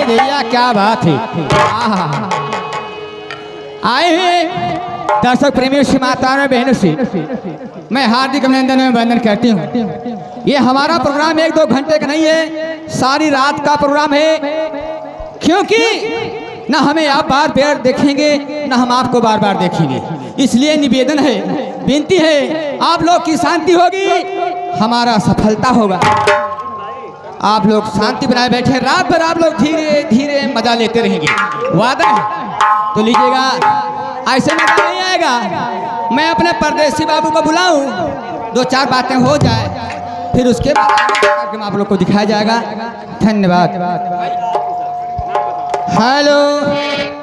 भैया क्या बात है। आए हैं दर्शक प्रेमियों से, माताओं और बहनों से मैं हार्दिक अभिनंदन एवं वंदन करती हूँ। ये हमारा प्रोग्राम 1-2 घंटे का नहीं है, सारी रात का प्रोग्राम है, क्योंकि न हमें आप बार बार देखेंगे न हम आपको बार बार देखेंगे। इसलिए निवेदन है, विनती है, आप लोग की शांति होगी, हमारा सफलता होगा। आप लोग शांति बनाए बैठे, रात भर आप लोग धीरे धीरे मजा लेते रहेंगे। वादा है तो लीजिएगा, ऐसे मजा नहीं आएगा। मैं अपने परदेसी बाबू को बुलाऊं, 2-4 बातें हो जाए, फिर उसके बाद आप लोग को दिखाया जाएगा। धन्यवाद। Hello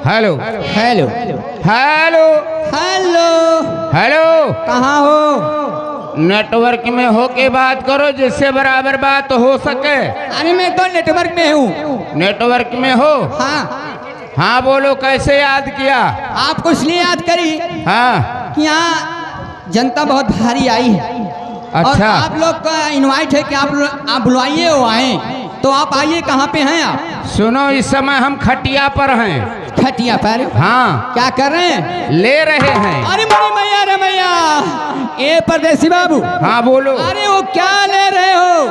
hello hello hello hello hello, कहाँ हो? नेटवर्क में हो के बात करो जिससे बराबर बात हो सके। अरे मैं तो नेटवर्क में हूँ। नेटवर्क में हो? हाँ हाँ बोलो, कैसे याद किया? आपको इसलिए याद करी हाँ कि यहाँ जनता बहुत भारी आई है। और अच्छा, आप लोग का इनवाइट है कि आप बुलवाइए, वो आए तो आप आइए। कहाँ पे हैं आप? सुनो, इस समय हम खटिया पर हैं। खटिया पर? हाँ। क्या कर रहे हैं? ले रहे हैं। अरे मेरी मैया रे मैया, ए परदेसी बाबू। हाँ बोलो। अरे वो क्या ले रहे हो?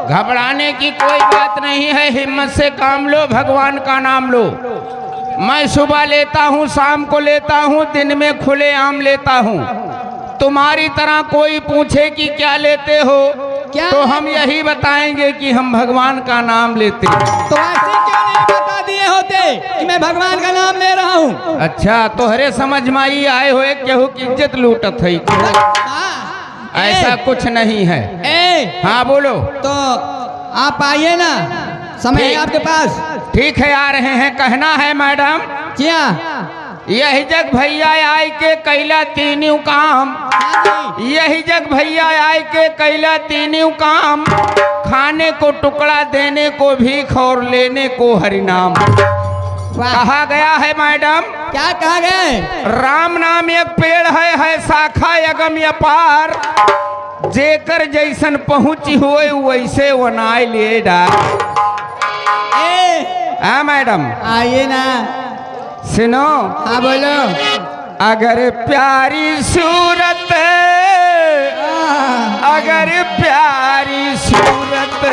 घबराने की कोई बात नहीं है, हिम्मत से काम लो, भगवान का नाम लो। मैं सुबह लेता हूँ, शाम को लेता हूँ, दिन में खुले आम लेता हूँ। तुम्हारी तरह कोई पूछे कि क्या लेते हो, क्या? तो हम यही बताएंगे कि हम भगवान का नाम लेते हैं। तो ऐसे क्यों नहीं बता दिए होते कि मैं भगवान का नाम ले रहा हूँ? अच्छा, तोहरे समझ में आई आए हुए केहू की इज्जत लूटत है। ऐसा कुछ नहीं है। हाँ बोलो। तो आप आइए ना, समय है आपके पास। ठीक है, आ रहे हैं। कहना है मैडम? क्या? यही जग भैया आय के कैला तीनों काम, यही जग भैया आय के कैला तीनों काम, खाने को टुकड़ा, देने को भीख और लेने को हरिनाम। कहा गया है मैडम। क्या कहा गया है? राम नाम एक पेड़ है शाखा अगम अपार, जेकर जैसन पहुँची हुए वैसे वनाय ले डाल। हाँ मैडम, आइए ना। सुनो। हाँ बोलो। अगर प्यारी सूरत, अगर प्यारी सूरत,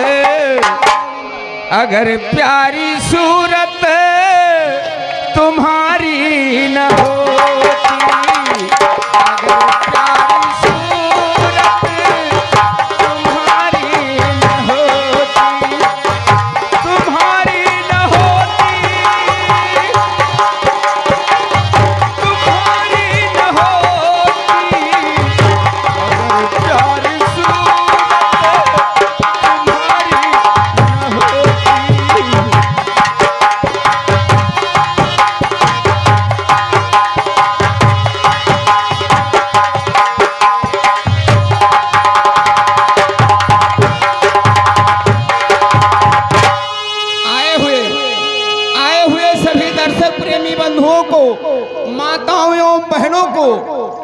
अगर प्यारी सूरत तुम्हारी न होती, अगर प्यारी सूरत तुम्हारी न होती, तुम्हारी न होती, तुम्हारी न होती, अगर प्यारी सूरत तुम्हारी न होती। आए हुए सभी दर्शक प्रेमी बंधुओं को, माताओं एवं बहनों को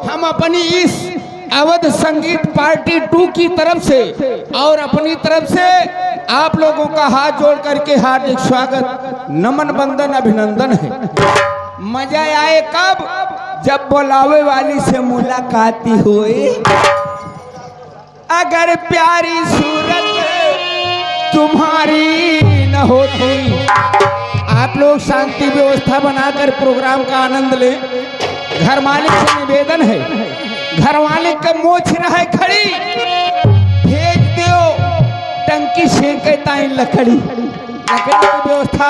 हम अपनी इस अवध संगीत पार्टी 2 की तरफ से और अपनी तरफ से आप लोगों का हाथ जोड़ करके हार्दिक स्वागत, नमन, वंदन, अभिनंदन है। मजा आए कब? जब बुलावे वाली से मुलाकात हुई। अगर प्यारी सूरत तुम्हारी न होती। आप लोग शांति व्यवस्था बनाकर प्रोग्राम का आनंद लें। घर मालिक से निवेदन है, घर मालिक का मोछ रहे खड़ी, भेज दो टंकी सेंके ताई लकड़ी। लकड़ी की व्यवस्था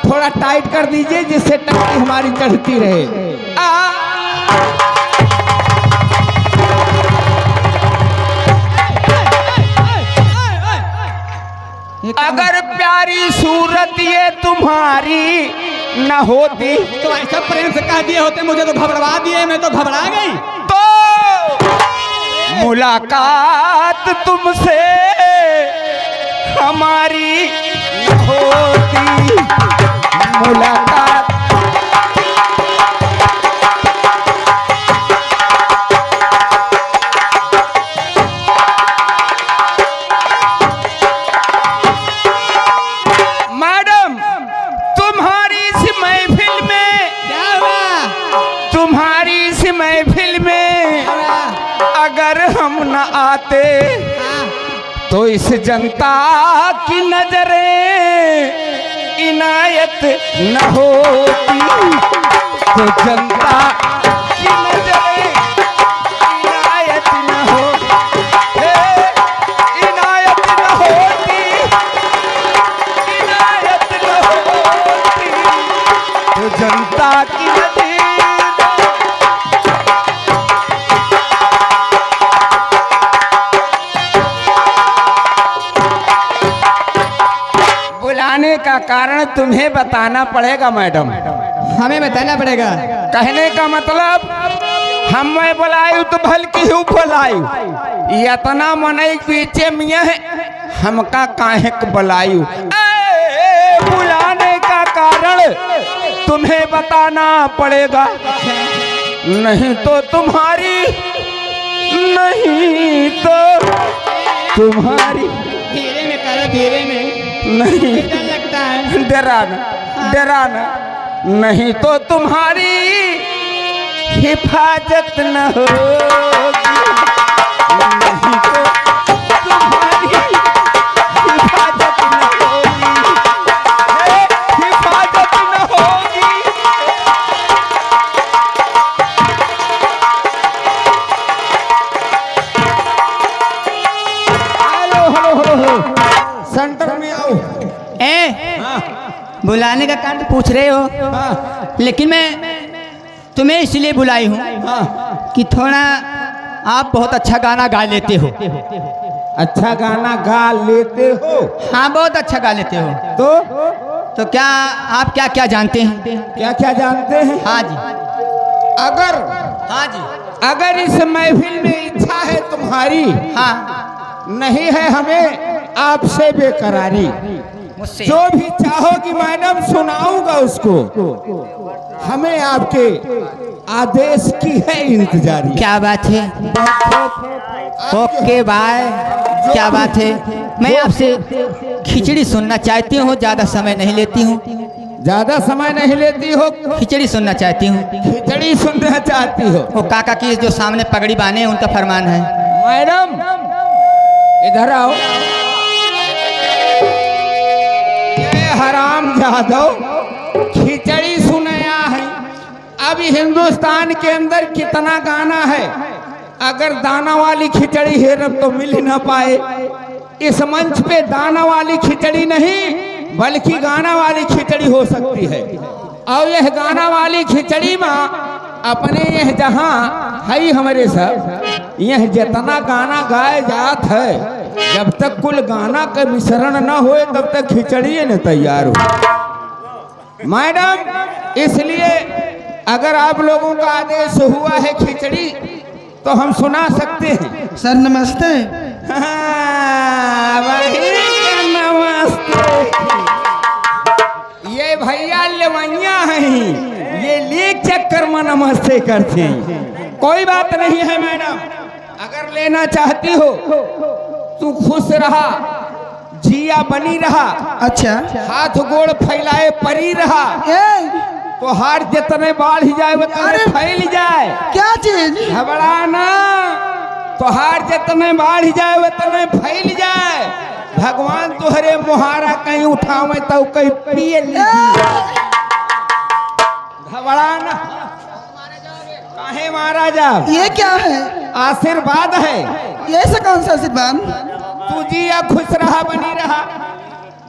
थोड़ा टाइट कर दीजिए जिससे टंकी हमारी चढ़ती रहे। अगर प्यारी सूरत ये तुम्हारी न होती। तो ऐसा प्रेम से कह दिए होते, मुझे तो घबरा दिए, मैं तो घबरा गई। तो मुलाकात तुमसे हमारी न होती, मुलाकात। इस जनता की नजरें इनायत न होती तो जनता की नजरें इनायत न हो इनायत न होती इनायत न होती तो जनता की नजरें बुलाने का कारण तुम्हें बताना पड़ेगा मैडम। हमें बताना पड़ेगा। कहने का मतलब हम मैं बुलायू तो भल क्यों बुलायू इतना मनई पीछे मियाँ है हमका काहे के बुलायू। बुलाने का कारण तुम्हें बताना पड़ेगा नहीं तो तुम्हारी नहीं तो तुम्हारी धीरे में करो, धीरे में। नहीं डर लगता है। डराना डराना नहीं तो तुम्हारी हिफाजत न होगी नहीं तो तुम्हारी हिफाजत न होगी हिफाजत न होगी। Hello hello hello hello centre में आओ। बुलाने का कारण पूछ रहे हो। हाँ लेकिन मैं तुम्हें इसलिए बुलाई हूँ हाँ कि थोड़ा आप बहुत अच्छा गाना गा लेते हो। अच्छा गाना गा लेते हो। हाँ, बहुत अच्छा गा लेते हो। तो क्या आप क्या क्या जानते हैं? क्या क्या जानते हैं? हाँ जी। अगर हाँ जी। अगर इस महफिल में इच्छा है तुम्हारी हाँ, नहीं है हमें आपसे बेकरारी मुझसे जो भी चाहोगी मैडम सुनाऊंगा उसको हमें आपके आदेश की है इंतजारी। क्या बात है। Okay bye. क्या बात है। मैं आपसे खिचड़ी सुनना चाहती हूँ, ज्यादा समय नहीं लेती हूँ। ज्यादा समय नहीं लेती हो। खिचड़ी सुनना चाहती हूँ। खिचड़ी सुनना चाहती हो। वो काका की जो सामने पगड़ी बांधे हैं उनका फरमान है। मैडम इधर आओ। ये हराम जादव खिचड़ी सुनाया है। अभी हिंदुस्तान के अंदर कितना गाना है, अगर दाना वाली खिचड़ी है रब तो मिल ही ना पाए। इस मंच पे दाना वाली खिचड़ी नहीं बल्कि गाना वाली खिचड़ी हो सकती है। और यह गाना वाली खिचड़ी में अपने यह जहाँ है हमारे सब यह जितना गाना गाए जात है जब तक कुल गाना का मिश्रण न होए तब तक खिचड़ी न तैयार हो। मैडम इसलिए अगर आप लोगों का आदेश हुआ है खिचड़ी तो हम सुना सकते हैं। सर नमस्ते। हाँ, वही नमस्ते। ये भैया लेवैया हैं, ये लीक चक्कर में नमस्ते करते हैं। कोई बात नहीं है मैडम, अगर लेना चाहती हो तू खुश रहा, जिया बनी रहा। अच्छा। हाथ गोड़ फैलाए परी रहा। तो हार जितने बाढ़ जाए उतने फैल जाए। क्या चीज? घबराना। तो हार जितने बाढ़ जाए उतने फैल जाए। भगवान तुहरे मुहारा कहीं उठावे तो कहीं पिए घबराना। काहे मारा जा? ये क्या है? आशीर्वाद है। ये से कौन सा आशीर्वाद? तू जिया खुश रहा बनी रहा।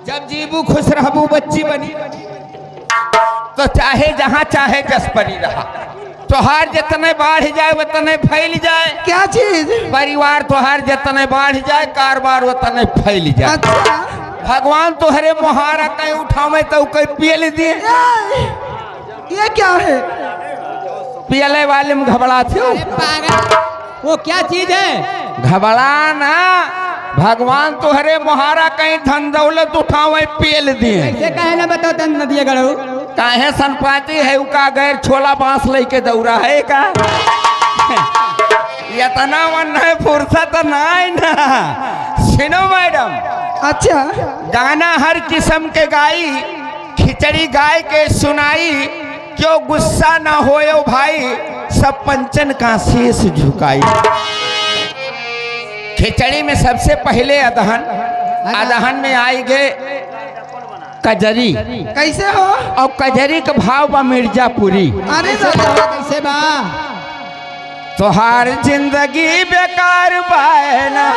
जब जीबू खुश रहबू बच्ची बनी तो चाहे जहाँ चाहे जस परी रहा। तोहार जितने बाढ़ जाए उतने फैल जाए। क्या चीज? परिवार तोहार जितने बाढ़ जाए कारोबार उतने फैल जाए। अच्छा। भगवान तोहरे मुहारा कहीं उठावे तो कहीं पियल दिए। ये क्या है? पियले वाले में घबरा थे। वो क्या चीज है? घबराना। भगवान तोहरे मुहारा कहीं धन दौलत उठावे पियल दिए। ऐसे कहे ना बताओ तन नदिया गढ़ो। काहे संपाती है उका गैर छोला बांस लेके दौड़ा है का? इतना मन है फुर्सत नहीं ना। सुनो मैडम। अच्छा। गाना हर किस्म के गाई, खिचड़ी गाय के सुनाई। क्यों गुस्सा ना होयो भाई, सब पंचन का शीश झुकाई। खिचड़ी में सबसे पहले अदहन, अदहन में आएंगे कजरी, कैसे हो? और कजरी का भाव बा मिर्जापुरी। अरे कैसे दादा, बा, कैसे बा? तोहार जिंदगी बेकार बायना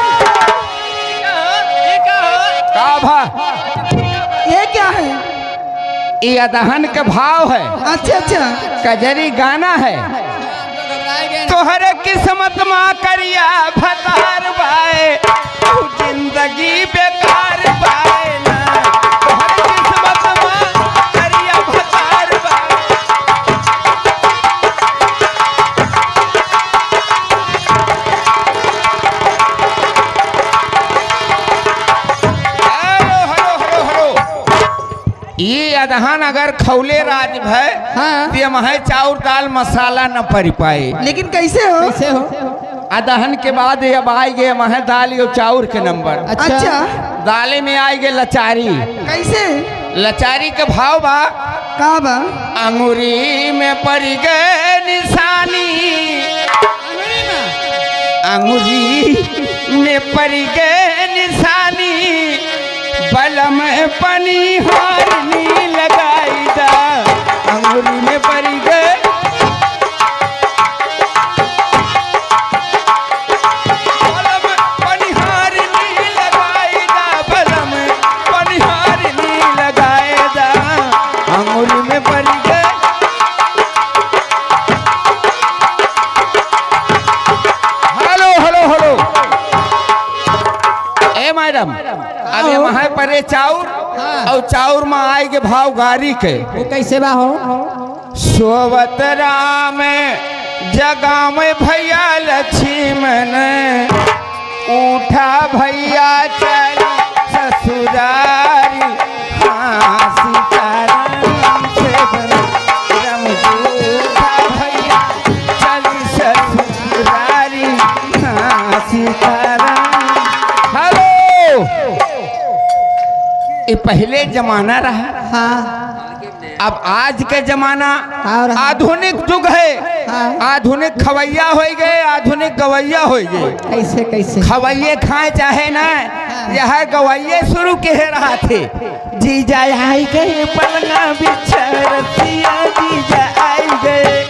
का भा, ये क्या है? ये अदहन का भाव है, अच्छा अच्छा, कजरी गाना है। तोहरे किस्मत माँ करिया भतार बाए, तू जिंदगी बेकार बाए ना। तोहरे किस्मत माँ करिया भतार बाए। ये अदहन अगर खौले राज है, हाँ। तो महे चाउर दाल मसाला न पड़ पाए। लेकिन कैसे हो? कैसे हो? अदहन के बाद अब आएंगे महे दाल और चाउर के नंबर। अच्छा, दाले में आएंगे लचारी, कैसे? लचारी के भाव बा, का बा? अंगूरी में पड़ गए निशानी, अंगूरी में पड़ गए निशानी, बलम पनी हारनी लगाई दा, अंगूरी में पड़ गए। बलम पनिहारनी लगाई दा, बलम पनिहारनी लगाए दा, अंगूरी में पड़ गए। हेलो हेलो हेलो, ए मैडम, अबे वहाँ परे चाउर, हाँ। और चाउर में आएगे भाव गारी के। वो कैसे बा हो? सोवत राम जगा में भैया लक्ष्मण, उठा भैया चल ससुरारी, हाँ सीताराम से रम उठा भैया चल ससुरारी, हाँ सीताराम। हेलो, ये पहले जमाना रहा, हाँ। अब आज के जमाना और आधुनिक युग है। हाँ। आधुनिक खवैया हो गए, आधुनिक गवैया हो गए। कैसे कैसे? खवैये खाए चाहे ना, यह गवैये शुरू के रहा थे। जीजा आई गए पलना बिछरतिया, जीजा आई गए,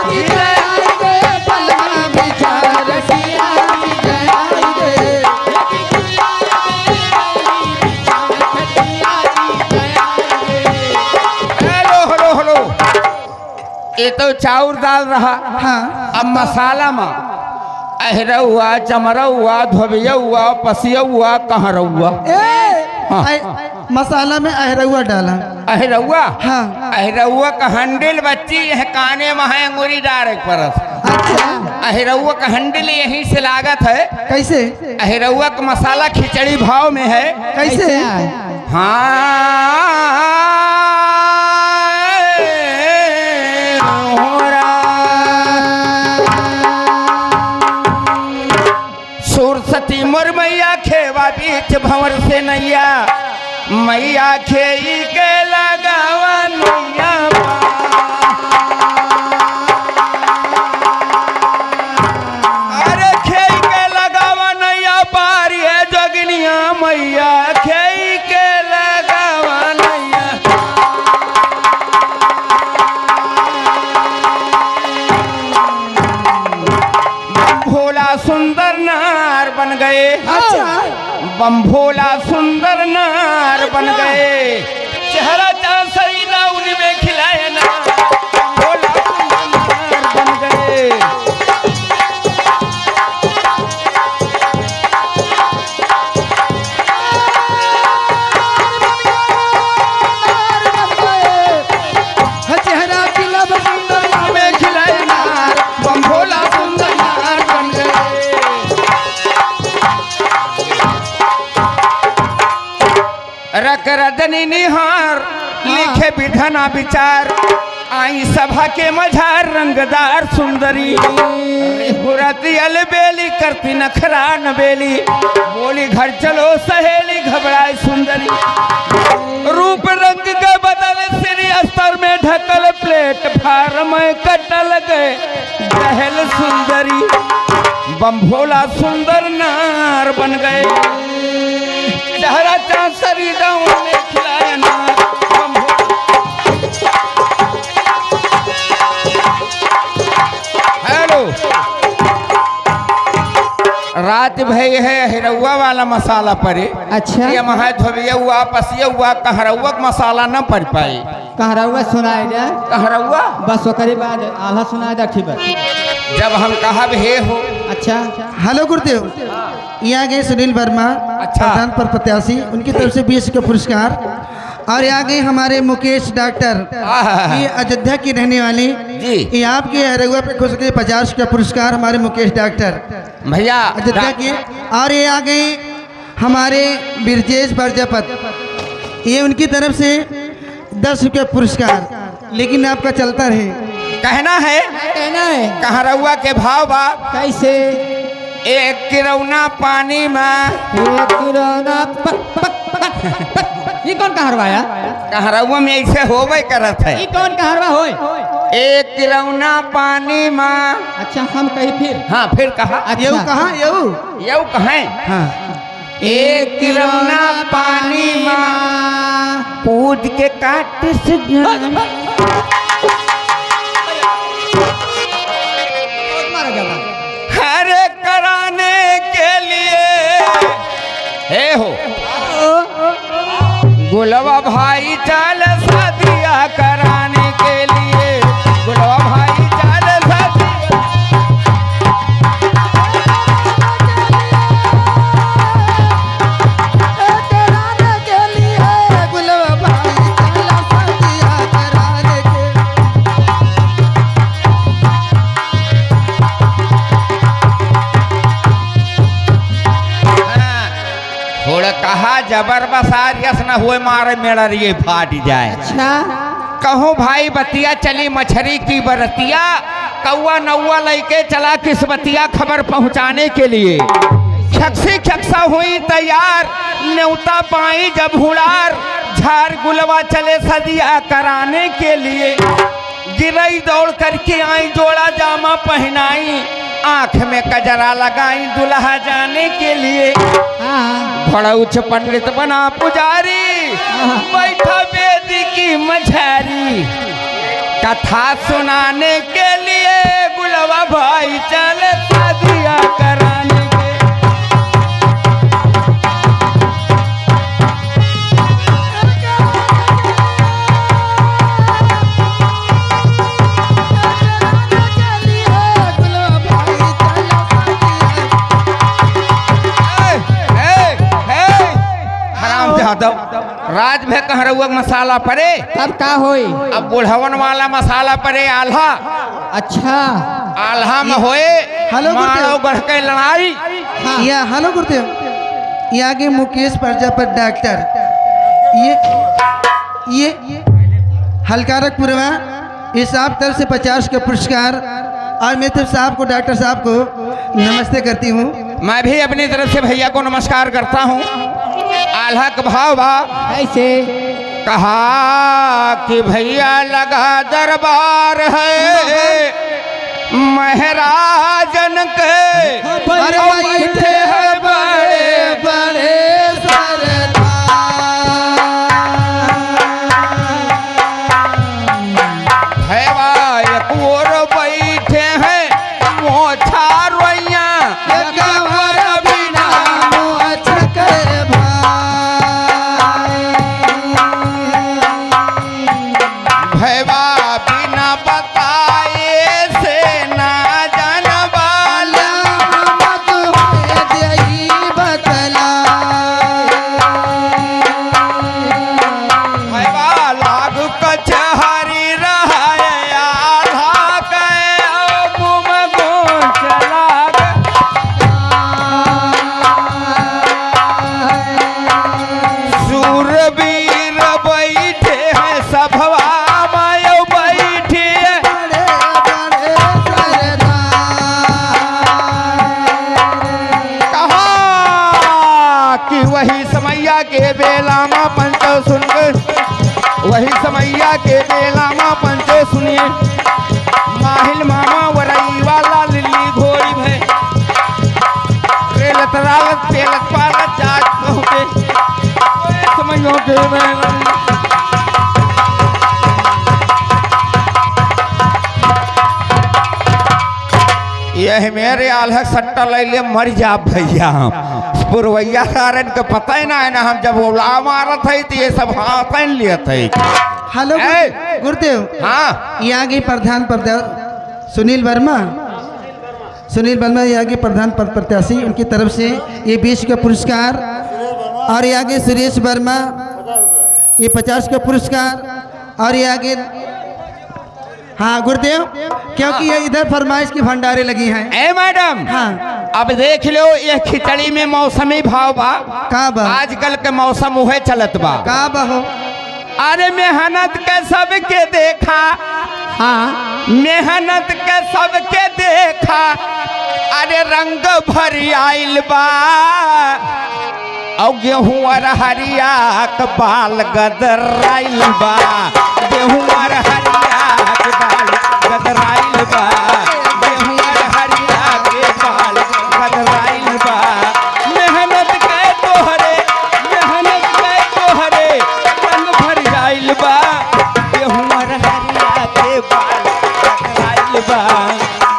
जीजा आई गए पलना बिछरतिया, जीजा आई गए। हेलो हेलो हेलो, ये तो चाउर दाल रहा। हाँ। अब मसाला में अहरा हुआ, चमरा हुआ, धोबिया हुआ, पसिया हुआ, कहरा हुआ। हाँ। मसाला में अहरुआ डाला। अहरउआ, हाँ। अहरउआ का हंडिल बच्ची यह काने में है, अंगूरी डारे परत। अच्छा, अहरउआ का हंडिल यहीं से लागत है। कैसे? अहरउआ का मसाला खिचड़ी भाव में है। कैसे? सुरसती मोर मैया खेवा बीच भंवर से नैया, मैया खेई के लगावा नैया। अरे खेई के लगावा नैया पार, ये जोगिनिया मैया खेई के लगावा नैया। भोला सुंदर नार बन गए। अच्छा, बम भोला सुंदर नार बन गए, चेहरा चांद सही राउन में खिलाए ना, भोला सुंदर नार बन गए। चेहरा खिला सुंदर में खिलाए नार, बम भोला सुंदर नार बन गए। रक रजनी निहार लिखे विधना विचार, आई सभा के मझार रंगदार सुंदरी, हुरती अलबेली करती नखरा नबेली, बोली घर चलो सहेली घबराए सुंदरी, रूप रंग के बदल श्री अस्तर में ढकल प्लेटफार्म कटल गए दहल सुंदरी, बम भोला सुंदर नार बन गए, चेहरा चांसरी गाँव में खिलाया नार। बम हेलो, रात भई है हिरौआ वाला मसाला पड़े। अच्छा। ये महा धोबिया हुआ पसिया हुआ कहरौआ का मसाला न पड़ पाई। कहरौआ सुनाए जाए, कहरौआ बस ओकरे बाद आल्हा सुनाए जा। ठीक है, जब हम कहब हे हो। अच्छा। हेलो गुरुदेव, यहाँ गए सुनील वर्मा, अच्छा। प्रधान पर प्रत्याशी, उनकी तरफ से 20 का पुरस्कार। और यहाँ गए हमारे मुकेश डॉक्टर, आहा। ये अयोध्या की रहने वाली जी। ये आपके हरगुआ पे खुश के 50 का पुरस्कार हमारे मुकेश डॉक्टर भैया अयोध्या के। और ये आ गए हमारे बिरजेश प्रजापत, ये उनकी तरफ से 10 रुपया पुरस्कार। लेकिन आपका चलता रहे। कहना है, कहना है कहरौआ के भाव बा कैसे? एक किरौना पानी में। एक किरौना ये कौन कहरवाया? कहरौआ में ऐसे होवे करत है। ये कौन कहरवा होय? एक किरौना पानी में। अच्छा, हम कही फिर। हाँ फिर कहा। अच्छा। यू कहाँ यू? यऊ कहें। हाँ, एक किरौना पानी में कूद के काट से हरे कराने के लिए हे हो गुलवा भाई चाल शादिया कराने के लिए। गुलवा भाई चाल शादिया कराने के लिए, गुलाब भाई चला शादियाँ कराने के। थोड़ा कहा जबर बसारियस न हुए मारे मेरा ये फाट जाए। अच्छा। कहो भाई बतिया चली मछरी की बरतिया, कौआ नौआ लेके चला किस्मतिया खबर पहुंचाने के लिए। खक्सी खक्सा हुई तैयार, न्योता पाई जब हुड़ार, झार गुलवा चले सदिया कराने के लिए। गिरई दौड़ करके आई जोड़ा जामा पहनाई, आंख में कजरा लगाई दुल्हा जाने के लिए। हाँ। बड़ा उच्च पंडित बना पुजारी, बैठा वेदी की मझारी, कथा सुनाने के लिए। गुलवा भाई चले शादिया कराने के। राज भे कहरौआ मसाला पड़े, तब का होई? अब बुढ़वन वाला मसाला पड़े आल्हा। अच्छा। आल्हा में होए हेलो मारो गढ़ के लड़ाई। हाँ। या हेलो गुरुदेव, ये आगे मुकेश प्रजापत डॉक्टर, ये हलकारकपुर में इस आप तरफ से 50 का पुरस्कार। और मैं तरफ साहब को, डॉक्टर साहब को नमस्ते करती हूँ। मैं भी अपनी तरफ से भैया को नमस्कार करता हूँ। आल्हा का भाव बा कैसे? कहा कि भैया लगा दरबार है महराजन के, अरे बैठे हैं बड़े बड़े सरदार। भैया एक और बैठे हैं मोछा रोइया, गवर बिना मोछ के भाई। भैया बिना बताए से ना जानवाला, मत होए देई बतला। भैया लाग कचहरी रहाए आल्हा के मुँह में गोंच लाग। सूरवीर बैठे हैं सभवा मायो बैठे बड़े बड़े सरदार। कहा कि वही समैया के बेला माँ पंचो सुनकर, वही समैया के बेला माँ पंचो सुनिए। माहिल मामा वरई वाला लिल्ली घोड़ी भय बहनों के बैगन। यह मेरे आल्हा सट्टा ले ले मर जा भैया हम पुरवैया कारण के पता ही ना है ना हम जब उला मारत है तो ये सब हाथ पहन लिए थे। हेलो ए! गुरुदेव, हाँ यहाँ के प्रधान सुनील वर्मा यहाँ के प्रधान प्रत्याशी, उनकी तरफ से ये 20 का पुरस्कार, और यहाँ के सुरेश वर्मा ये 50 का पुरस्कार, और यहाँ के हाँ गुरुदेव, क्योंकि ये इधर फरमाइश की भंडारे लगी हैं। ए मैडम, हाँ अब देख लो ये खिचड़ी में मौसमी भाव बा का बा आजकल के मौसम उहे चलत बा। का बहो अरे मेहनत के सबके देखा, हाँ मेहनत के सबके देखा, अरे रंग भर आइल बा और गेहूं और हरिया के बाल गदराइल बा, गेहूं और हरिया के बाल गदराइल बा, गेहूं और हरिया के बाल गदराइल बा। मेहनत के तोहरे रंग भर आइल बा, गेहूं और हरिया के बाल गदराइल बा,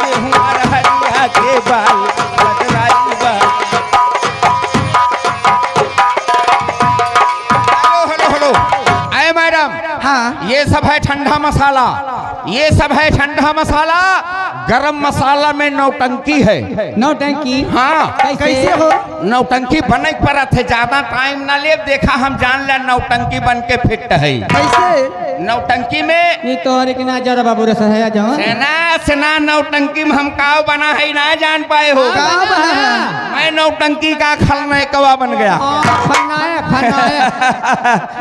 गेहूं और हरिया के बाल गदराइल बा। हेलो आए मैडम, हाँ ये सब है ठंडा मसाला, ये सब है ठंडा मसाला। गरम मसाला में नौटंकी है। नौटंकी हाँ कैसे हो नौटंकी बने परत है, ज्यादा टाइम ना ले, देखा हम जान ले नौटंकी बन के फिट है। कैसे नौटंकी में ये तो हरे कि ना जरा बाबू रे सहया जवान सेना नौटंकी में हम काव बना है ना जान पाए हो। का बना है? मैं नौटंकी का खलनायकवा बन गया। खलनायक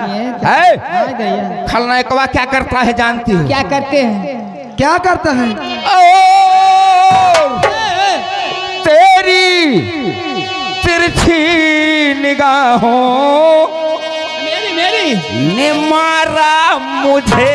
ये क्या है? आ गया। खलनायकवा क्या करता है जानती हो? क्या करते हैं? क्या करता है? ओ, तेरी तिरछी निगाहों मेरी ने मारा मुझे,